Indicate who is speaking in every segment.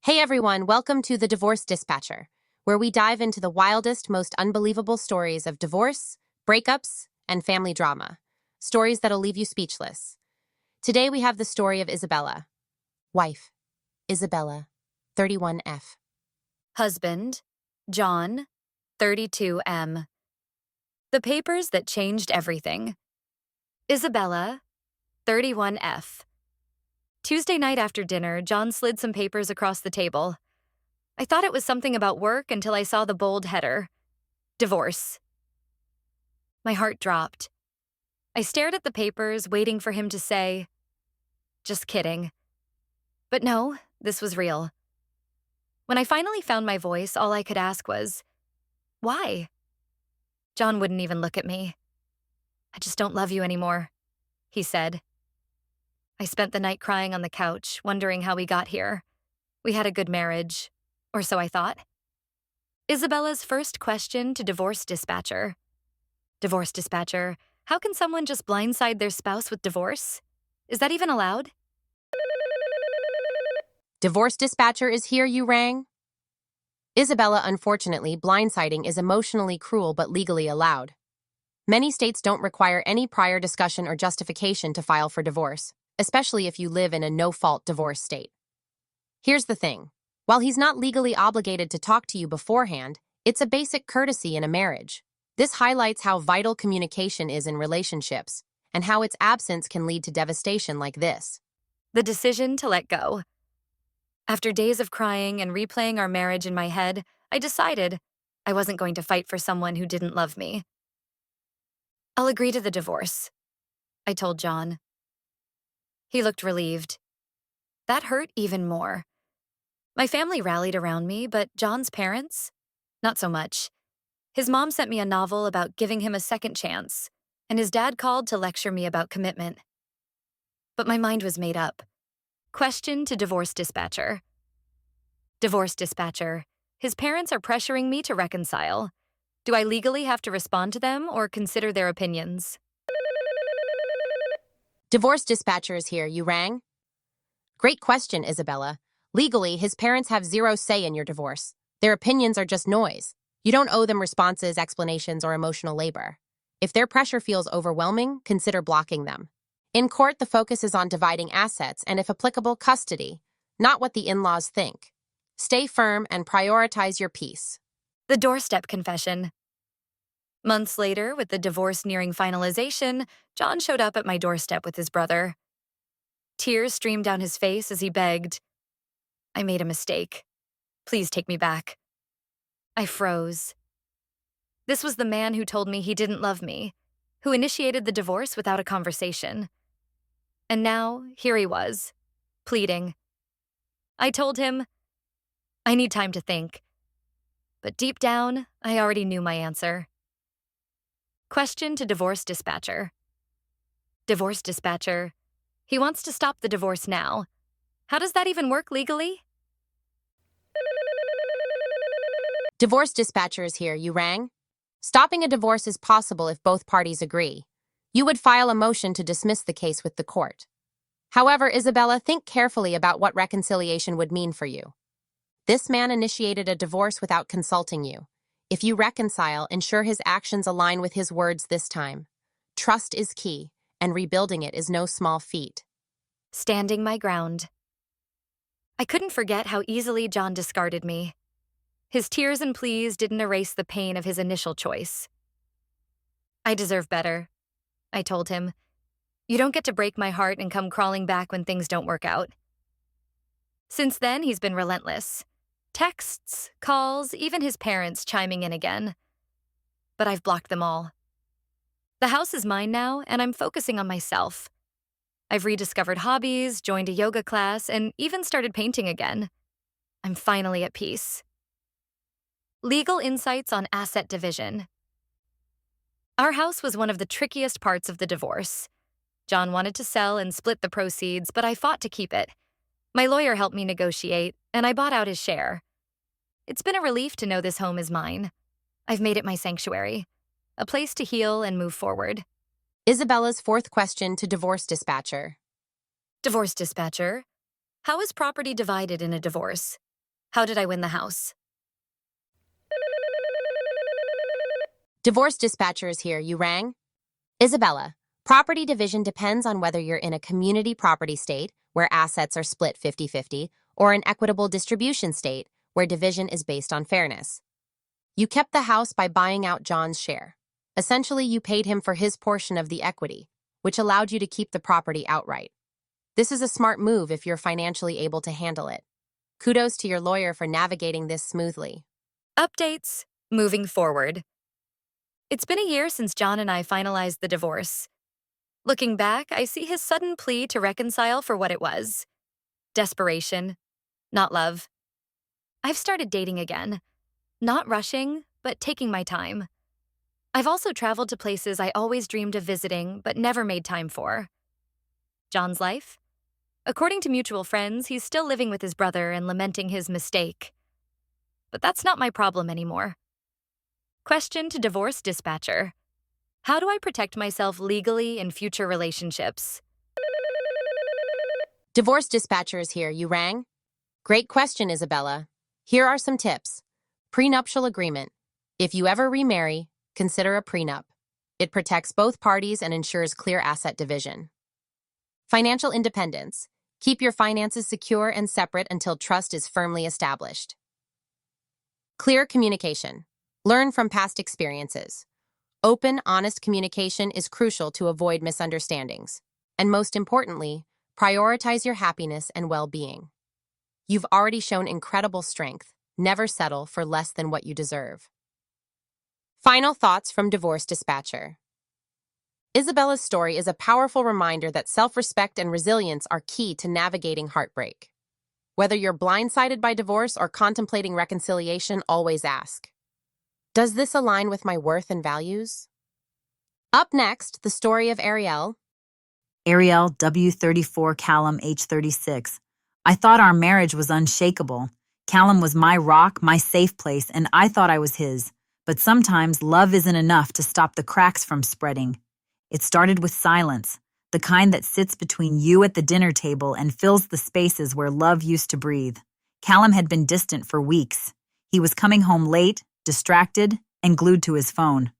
Speaker 1: Hey everyone, welcome to the Divorce Dispatcher, where we dive into the wildest, most unbelievable stories of divorce, breakups, and family drama. Stories that'll leave you speechless. Today we have the story of Isabella. Wife, Isabella, 31F.
Speaker 2: Husband, John, 32M. The papers that changed everything. Isabella, 31F. Tuesday night after dinner, John slid some papers across the table. I thought it was something about work until I saw the bold header. Divorce. My heart dropped. I stared at the papers, waiting for him to say, "Just kidding." But no, this was real. When I finally found my voice, all I could ask was, "Why?" John wouldn't even look at me. "I just don't love you anymore," he said. I spent the night crying on the couch, wondering how we got here. We had a good marriage, or so I thought. Isabella's first question to Divorce Dispatcher. Divorce Dispatcher, how can someone just blindside their spouse with divorce? Is that even allowed?
Speaker 1: Divorce Dispatcher is here, you rang? Isabella, unfortunately, blindsiding is emotionally cruel but legally allowed. Many states don't require any prior discussion or justification to file for divorce, especially if you live in a no-fault divorce state. Here's the thing. While he's not legally obligated to talk to you beforehand, it's a basic courtesy in a marriage. This highlights how vital communication is in relationships, and how its absence can lead to devastation like this.
Speaker 2: The decision to let go. After days of crying and replaying our marriage in my head, I decided I wasn't going to fight for someone who didn't love me. "I'll agree to the divorce," I told John. He looked relieved. That hurt even more. My family rallied around me, but John's parents? Not so much. His mom sent me a novel about giving him a second chance, and his dad called to lecture me about commitment. But my mind was made up. Question to Divorce Dispatcher. Divorce Dispatcher, his parents are pressuring me to reconcile. Do I legally have to respond to them or consider their opinions?
Speaker 1: Divorce Dispatcher is here, you rang? Great question, Isabella. Legally, his parents have zero say in your divorce. Their opinions are just noise. You don't owe them responses, explanations, or emotional labor. If their pressure feels overwhelming, consider blocking them. In court, the focus is on dividing assets and, if applicable, custody, not what the in-laws think. Stay firm and prioritize your peace.
Speaker 2: The doorstep confession. Months later, with the divorce nearing finalization, John showed up at my doorstep with his brother. Tears streamed down his face as he begged, "I made a mistake. Please take me back." I froze. This was the man who told me he didn't love me, who initiated the divorce without a conversation. And now, here he was, pleading. I told him, I need time to think. But deep down, I already knew my answer. Question to Divorce Dispatcher. Divorce Dispatcher, he wants to stop the divorce now. How does that even work legally?
Speaker 1: Divorce Dispatcher is here, you rang? Stopping a divorce is possible if both parties agree. You would file a motion to dismiss the case with the court. However, Isabella, think carefully about what reconciliation would mean for you. This man initiated a divorce without consulting you. If you reconcile, ensure his actions align with his words this time. Trust is key, and rebuilding it is no small feat.
Speaker 2: Standing my ground. I couldn't forget how easily John discarded me. His tears and pleas didn't erase the pain of his initial choice. I deserve better, I told him. You don't get to break my heart and come crawling back when things don't work out. Since then, he's been relentless. Texts, calls, even his parents chiming in again. But I've blocked them all. The house is mine now, and I'm focusing on myself. I've rediscovered hobbies, joined a yoga class, and even started painting again. I'm finally at peace. Legal insights on asset division. Our house was one of the trickiest parts of the divorce. John wanted to sell and split the proceeds, but I fought to keep it. My lawyer helped me negotiate, and I bought out his share. It's been a relief to know this home is mine. I've made it my sanctuary, a place to heal and move forward.
Speaker 1: Isabella's fourth question to Divorce Dispatcher.
Speaker 2: Divorce Dispatcher, how is property divided in a divorce? How did I win the house?
Speaker 1: Divorce dispatcher is here. You rang? Isabella, property division depends on whether you're in a community property state, where assets are split 50-50, or an equitable distribution state, where division is based on fairness. You kept the house by buying out John's share. Essentially, you paid him for his portion of the equity, which allowed you to keep the property outright. This is a smart move if you're financially able to handle it. Kudos to your lawyer for navigating this smoothly.
Speaker 2: Updates. Moving forward. It's been a year since John and I finalized the divorce. Looking back, I see his sudden plea to reconcile for what it was. Desperation, not love. I've started dating again. Not rushing, but taking my time. I've also traveled to places I always dreamed of visiting, but never made time for. John's life? According to mutual friends, he's still living with his brother and lamenting his mistake. But that's not my problem anymore. Question to divorce dispatcher. How do I protect myself legally in future relationships?
Speaker 1: Divorce dispatcher is here. You rang? Great question, Isabella. Here are some tips. Prenuptial agreement. If you ever remarry, consider a prenup. It protects both parties and ensures clear asset division. Financial independence. Keep your finances secure and separate until trust is firmly established. Clear communication. Learn from past experiences. Open, honest communication is crucial to avoid misunderstandings. And most importantly, prioritize your happiness and well-being. You've already shown incredible strength. Never settle for less than what you deserve. Final thoughts from Divorce Dispatcher. Isabella's story is a powerful reminder that self-respect and resilience are key to navigating heartbreak. Whether you're blindsided by divorce or contemplating reconciliation, always ask, does this align with my worth and values? Up next, the story of Ariel.
Speaker 3: Ariel, W34, Callum, H36. I thought our marriage was unshakable. Callum was my rock, my safe place, and I thought I was his. But sometimes love isn't enough to stop the cracks from spreading. It started with silence, the kind that sits between you at the dinner table and fills the spaces where love used to breathe. Callum had been distant for weeks. He was coming home late, distracted, and glued to his phone.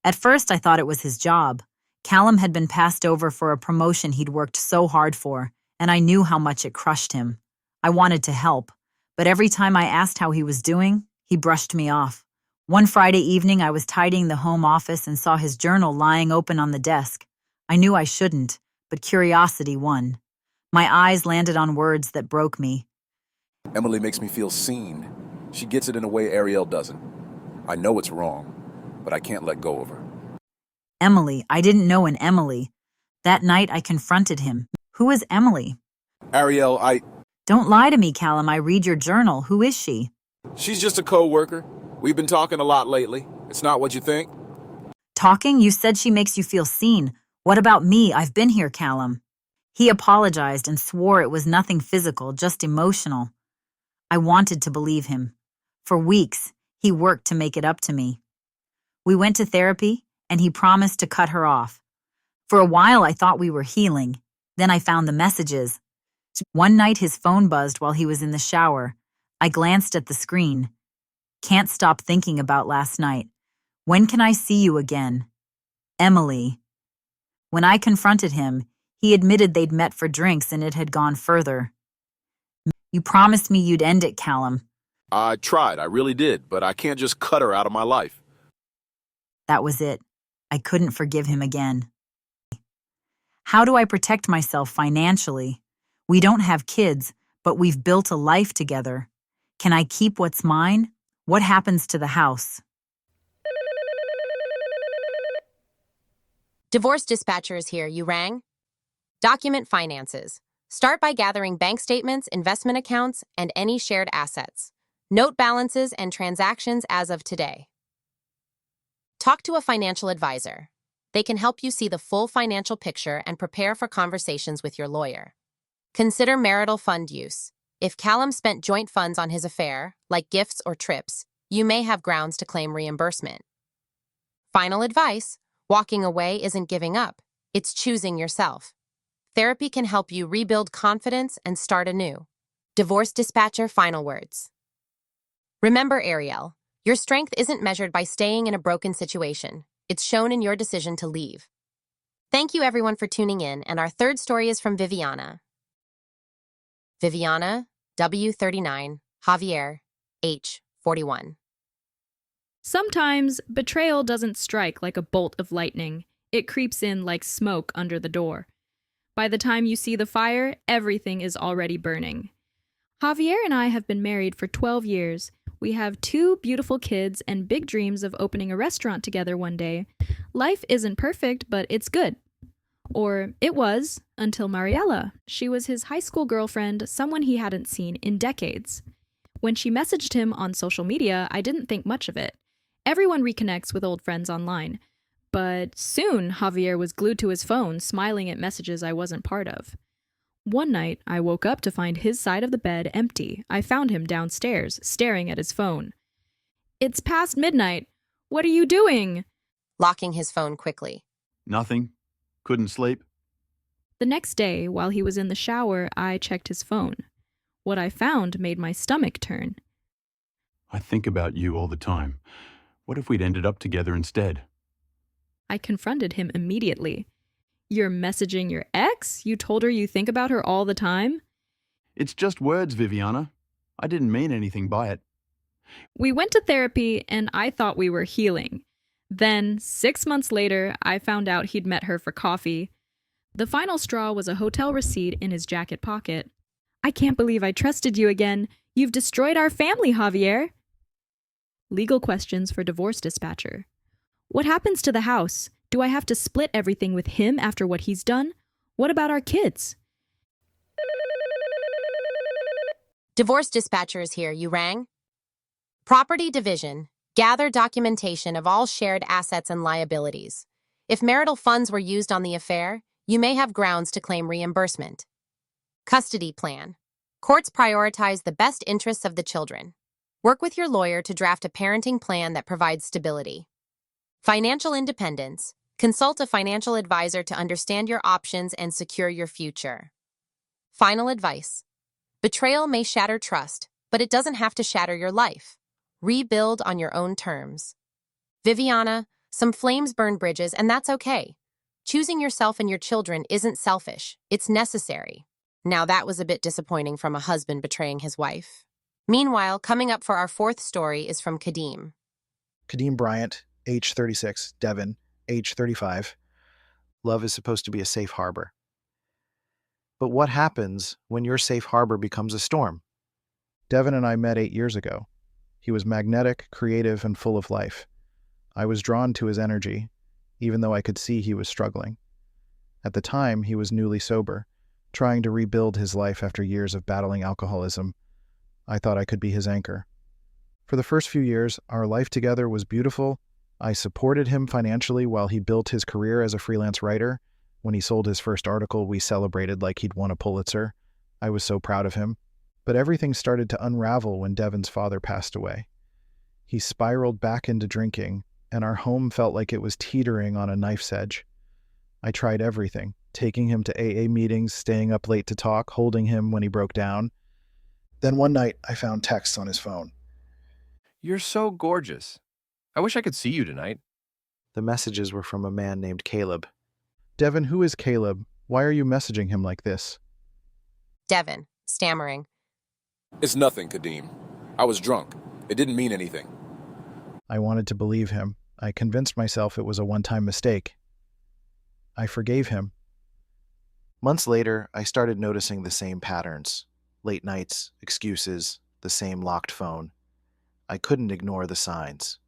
Speaker 3: At first, I thought it was his job. Callum had been passed over for a promotion he'd worked so hard for, and I knew how much it crushed him. I wanted to help, but every time I asked how he was doing, he brushed me off. One Friday evening, I was tidying the home office and saw his journal lying open on the desk. I knew I shouldn't, but curiosity won. My eyes landed on words that broke me.
Speaker 4: Emily makes me feel seen. She gets it in a way Ariel doesn't. I know it's wrong, but I can't let go of her.
Speaker 3: Emily, I didn't know an Emily. That night, I confronted him. Who is Emily?
Speaker 4: Ariel,
Speaker 3: Don't lie to me, Callum. I read your journal. Who is she?
Speaker 4: she's just a co-worker. We've been talking a lot lately. It's not what you think.
Speaker 3: Talking? You said she makes you feel seen. What about me? I've been here, Callum. He apologized and swore it was nothing physical, just emotional. I wanted to believe him. For weeks, he worked to make it up to me. We went to therapy, and he promised to cut her off. For a while, I thought we were healing. Then I found the messages. One night, his phone buzzed while he was in the shower. I glanced at the screen. Can't stop thinking about last night. When can I see you again? Emily. When I confronted him, he admitted they'd met for drinks and it had gone further. You promised me you'd end it, Callum.
Speaker 4: I tried, I really did, but I can't just cut her out of my life.
Speaker 3: That was it. I couldn't forgive him again. How do I protect myself financially? We don't have kids, but we've built a life together. Can I keep what's mine? What happens to the house?
Speaker 1: Divorce dispatcher is here. You rang? Document finances. Start by gathering bank statements, investment accounts, and any shared assets. Note balances and transactions as of today. Talk to a financial advisor. They can help you see the full financial picture and prepare for conversations with your lawyer. Consider marital fund use. If Callum spent joint funds on his affair, like gifts or trips, you may have grounds to claim reimbursement. Final advice: walking away isn't giving up, it's choosing yourself. Therapy can help you rebuild confidence and start anew. Divorce dispatcher final words. Remember, Ariel, your strength isn't measured by staying in a broken situation. It's shown in your decision to leave. Thank you everyone for tuning in, and our third story is from Viviana. Viviana, W39, Javier, H, 41.
Speaker 5: Sometimes betrayal doesn't strike like a bolt of lightning. It creeps in like smoke under the door. By the time you see the fire, everything is already burning. Javier and I have been married for 12 years. We have 2 beautiful kids and big dreams of opening a restaurant together one day. Life isn't perfect, but it's good. Or it was, until Mariella. She was his high school girlfriend, someone he hadn't seen in decades. When she messaged him on social media, I didn't think much of it. Everyone reconnects with old friends online. But soon, Javier was glued to his phone, smiling at messages I wasn't part of. One night, I woke up to find his side of the bed empty. I found him downstairs, staring at his phone. "It's past midnight. What are you doing?"
Speaker 1: Locking his phone quickly.
Speaker 6: Nothing. Couldn't sleep.
Speaker 5: The next day, while he was in the shower, I checked his phone. What I found made my stomach turn.
Speaker 6: I think about you all the time. What if we'd ended up together instead?
Speaker 5: I confronted him immediately. "You're messaging your ex? You told her you think about her all the time?"
Speaker 6: It's just words, Viviana. I didn't mean anything by it.
Speaker 5: We went to therapy, and I thought we were healing. Then, 6 months later, I found out he'd met her for coffee. The final straw was a hotel receipt in his jacket pocket. "I can't believe I trusted you again. You've destroyed our family, Javier." Legal questions for divorce dispatcher. What happens to the house? Do I have to split everything with him after what he's done? What about our kids?
Speaker 1: Divorce dispatcher is here. You rang? Property division. Gather documentation of all shared assets and liabilities. If marital funds were used on the affair, you may have grounds to claim reimbursement. Custody plan. Courts prioritize the best interests of the children. Work with your lawyer to draft a parenting plan that provides stability. Financial independence. Consult a financial advisor to understand your options and secure your future. Final advice. Betrayal may shatter trust, but it doesn't have to shatter your life. Rebuild on your own terms. Viviana, some flames burn bridges, and that's okay. Choosing yourself and your children isn't selfish, it's necessary. Now that was a bit disappointing from a husband betraying his wife. Meanwhile, coming up for our fourth story is from Kadeem.
Speaker 7: Kadeem Bryant, age 36, Devon, age 35. Love is supposed to be a safe harbor. But what happens when your safe harbor becomes a storm? Devon and I met 8 years ago. He was magnetic, creative, and full of life. I was drawn to his energy, even though I could see he was struggling. At the time, he was newly sober, trying to rebuild his life after years of battling alcoholism. I thought I could be his anchor. For the first few years, our life together was beautiful. I supported him financially while he built his career as a freelance writer. When he sold his first article, we celebrated like he'd won a Pulitzer. I was so proud of him. But everything started to unravel when Devon's father passed away. He spiraled back into drinking, and our home felt like it was teetering on a knife's edge. I tried everything, taking him to AA meetings, staying up late to talk, holding him when he broke down. Then one night, I found texts on his phone.
Speaker 8: "You're so gorgeous. I wish I could see you tonight."
Speaker 7: The messages were from a man named Caleb. Devon, who is Caleb? Why are you messaging him like this?
Speaker 1: Devon, stammering.
Speaker 4: It's nothing, Kadeem. I was drunk. It didn't mean anything.
Speaker 7: I wanted to believe him. I convinced myself it was a one-time mistake. I forgave him. Months later, I started noticing the same patterns. Late nights, excuses, the same locked phone. I couldn't ignore the signs.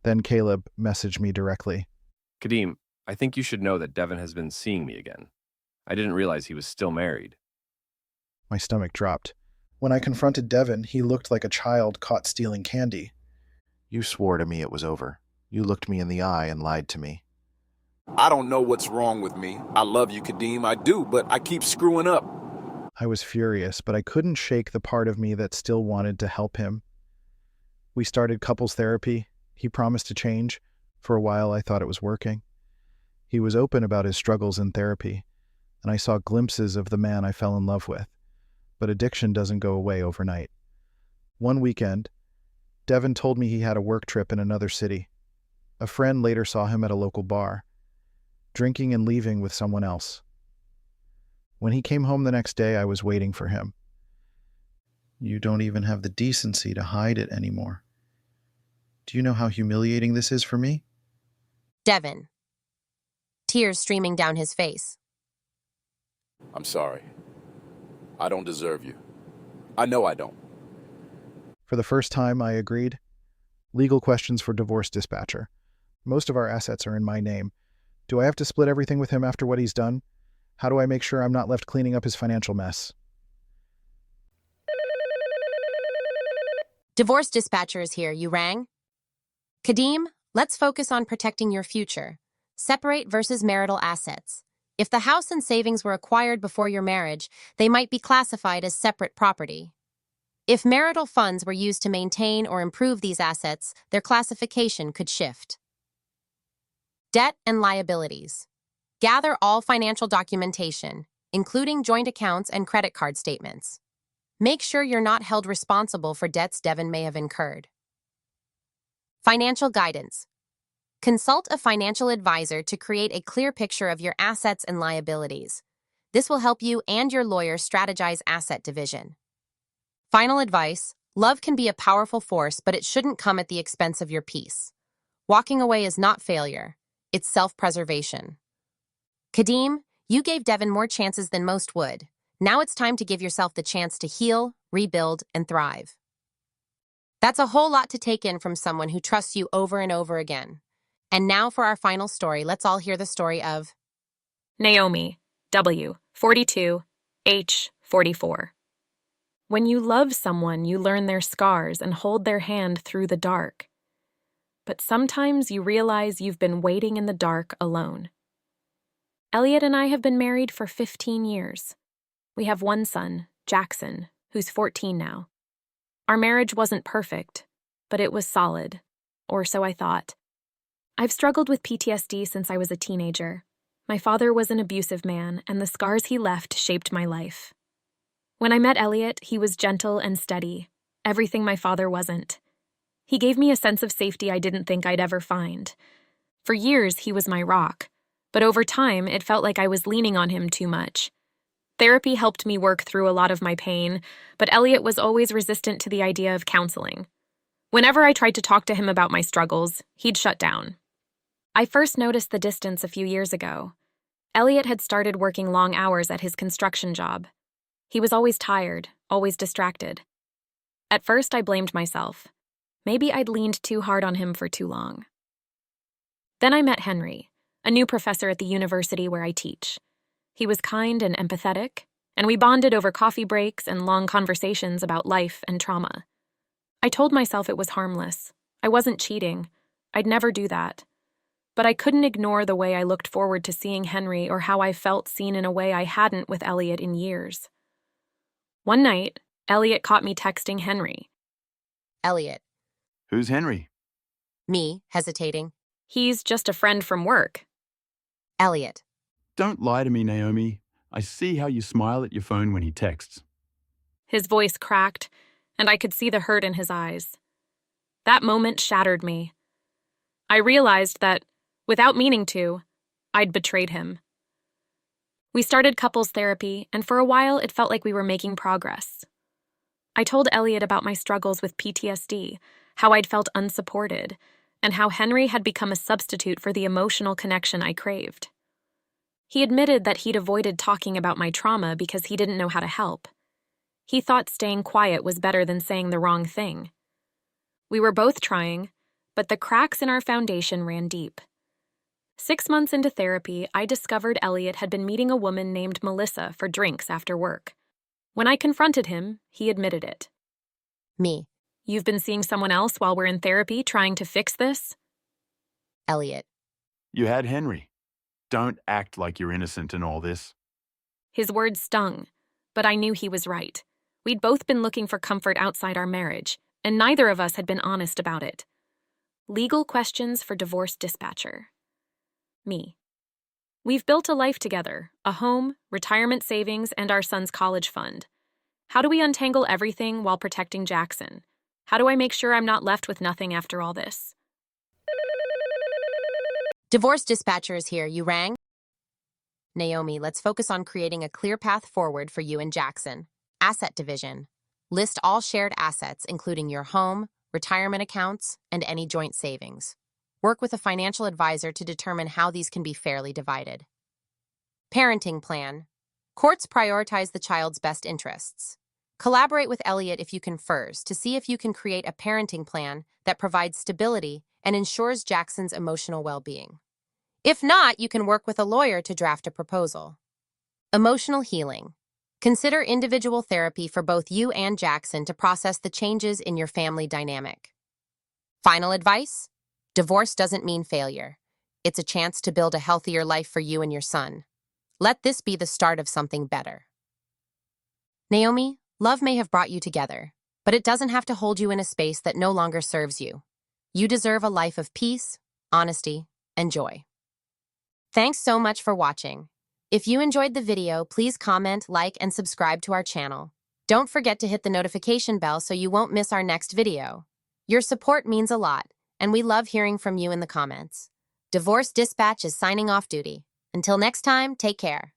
Speaker 7: Then Caleb messaged me directly.
Speaker 8: "Kadeem, I think you should know that Devon has been seeing me again. I didn't realize he was still married."
Speaker 7: My stomach dropped. When I confronted Devon, he looked like a child caught stealing candy. You swore to me it was over. You looked me in the eye and lied to me.
Speaker 4: I don't know what's wrong with me. I love you, Kadeem. I do, but I keep screwing up.
Speaker 7: I was furious, but I couldn't shake the part of me that still wanted to help him. We started couples therapy. He promised to change. For a while, I thought it was working. He was open about his struggles in therapy, and I saw glimpses of the man I fell in love with. but addiction doesn't go away overnight. One weekend, Devin told me he had a work trip in another city. A friend later saw him at a local bar, drinking and leaving with someone else. When he came home the next day, I was waiting for him. You don't even have the decency to hide it anymore. Do you know how humiliating this is for me?
Speaker 1: Devin. Tears streaming down his face.
Speaker 4: I'm sorry. I don't deserve you. I know I don't.
Speaker 7: For the first time, I agreed. Legal questions for divorce dispatcher. Most of our assets are in my name. Do I have to split everything with him after what he's done? How do I make sure I'm not left cleaning up his financial mess?
Speaker 1: Divorce dispatcher is here. You rang? Kadeem, let's focus on protecting your future. Separate versus marital assets. If the house and savings were acquired before your marriage, they might be classified as separate property. If marital funds were used to maintain or improve these assets, their classification could shift. Debt and liabilities. Gather all financial documentation, including joint accounts and credit card statements. Make sure you're not held responsible for debts Devin may have incurred. Financial guidance. Consult a financial advisor to create a clear picture of your assets and liabilities. This will help you and your lawyer strategize asset division. Final advice: love can be a powerful force, but it shouldn't come at the expense of your peace. Walking away is not failure, it's self-preservation. Kadeem, you gave Devin more chances than most would. Now it's time to give yourself the chance to heal, rebuild, and thrive. That's a whole lot to take in from someone who trusts you over and over again. And now for our final story, let's all hear the story of
Speaker 2: Naomi, W, 42, H, 44. When you love someone, you learn their scars and hold their hand through the dark. But sometimes you realize you've been waiting in the dark alone. Elliot and I have been married for 15 years. We have one son, Jackson, who's 14 now. Our marriage wasn't perfect, but it was solid, or so I thought. I've struggled with PTSD since I was a teenager. My father was an abusive man, and the scars he left shaped my life. When I met Elliot, he was gentle and steady, everything my father wasn't. He gave me a sense of safety I didn't think I'd ever find. For years, he was my rock, but over time, it felt like I was leaning on him too much. Therapy helped me work through a lot of my pain, but Elliot was always resistant to the idea of counseling. Whenever I tried to talk to him about my struggles, he'd shut down. I first noticed the distance a few years ago. Elliot had started working long hours at his construction job. He was always tired, always distracted. At first, I blamed myself. Maybe I'd leaned too hard on him for too long. Then I met Henry, a new professor at the university where I teach. He was kind and empathetic, and we bonded over coffee breaks and long conversations about life and trauma. I told myself it was harmless. I wasn't cheating. I'd never do that. But I couldn't ignore the way I looked forward to seeing Henry or how I felt seen in a way I hadn't with Elliot in years. One night, Elliot caught me texting Henry.
Speaker 1: Elliot.
Speaker 6: Who's Henry?
Speaker 1: Me, hesitating.
Speaker 2: He's just a friend from work.
Speaker 1: Elliot.
Speaker 6: Don't lie to me, Naomi. I see how you smile at your phone when he texts.
Speaker 2: His voice cracked, and I could see the hurt in his eyes. That moment shattered me. I realized that, without meaning to, I'd betrayed him. We started couples therapy, and for a while it felt like we were making progress. I told Elliot about my struggles with PTSD, how I'd felt unsupported, and how Henry had become a substitute for the emotional connection I craved. He admitted that he'd avoided talking about my trauma because he didn't know how to help. He thought staying quiet was better than saying the wrong thing. We were both trying, but the cracks in our foundation ran deep. 6 months into therapy, I discovered Elliot had been meeting a woman named Melissa for drinks after work. When I confronted him, he admitted it.
Speaker 1: Me.
Speaker 2: You've been seeing someone else while we're in therapy trying to fix this?
Speaker 1: Elliot.
Speaker 6: You had Henry. Don't act like you're innocent in all this.
Speaker 2: His words stung, but I knew he was right. We'd both been looking for comfort outside our marriage, and neither of us had been honest about it. Legal questions for divorce dispatcher. Me. We've built a life together, a home, retirement savings, and our son's college fund.
Speaker 9: How do we untangle everything while protecting Jackson? How do I make sure I'm not left with nothing after all this?
Speaker 1: Divorce dispatcher is here. You rang? Naomi, let's focus on creating a clear path forward for you and Jackson. Asset division. List all shared assets, including your home, retirement accounts, and any joint savings. Work with a financial advisor to determine how these can be fairly divided. Parenting plan. Courts prioritize the child's best interests. Collaborate with Elliot if you confers to see if you can create a parenting plan that provides stability and ensures Jackson's emotional well-being. If not, you can work with a lawyer to draft a proposal. Emotional healing. Consider individual therapy for both you and Jackson to process the changes in your family dynamic. Final advice? Divorce doesn't mean failure. It's a chance to build a healthier life for you and your son. Let this be the start of something better. Naomi, love may have brought you together, but it doesn't have to hold you in a space that no longer serves you. You deserve a life of peace, honesty, and joy. Thanks so much for watching. If you enjoyed the video, please comment, like, and subscribe to our channel. Don't forget to hit the notification bell so you won't miss our next video. Your support means a lot, and we love hearing from you in the comments. Divorce Dispatch is signing off duty. Until next time, take care.